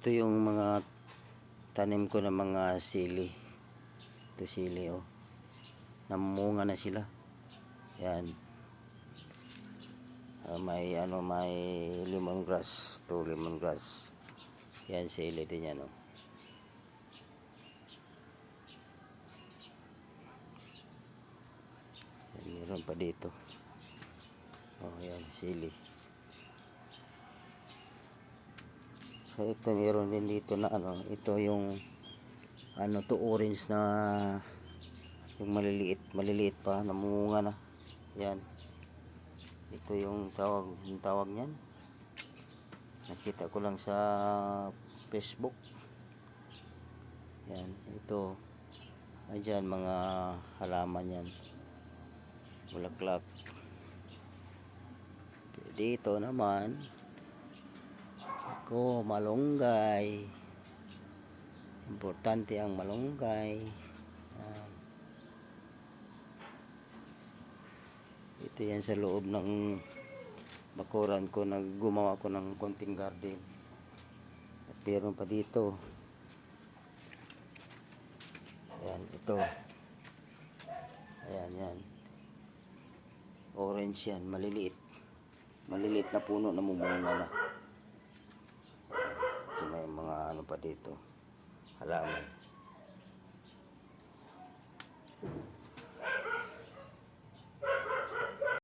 Ito yung mga tanim ko na mga sili. Ito sili, oh. Namunga na sila. Yan. May lemongrass. Ito lemongrass. Yan, sili din yan, oh. Yan, meron pa dito. Oh, yan, sili. So ito meron din dito na ito yung to orange na yung maliliit pa, namunga na. Yan. Ito yung tawag niyan. Nakita ko lang sa Facebook. Yan, ito. Ayan mga halaman yan. Bulaklak. Dito naman malunggay. Importante ang malunggay. Ito yan sa loob ng bakuran ko, gumawa ko ng konting garden. At meron pa dito. Ayan, ito. Ayan, yan. Orange yan, maliliit. Maliliit na puno na mumunga na. Ito may mga pa dito. Halaman.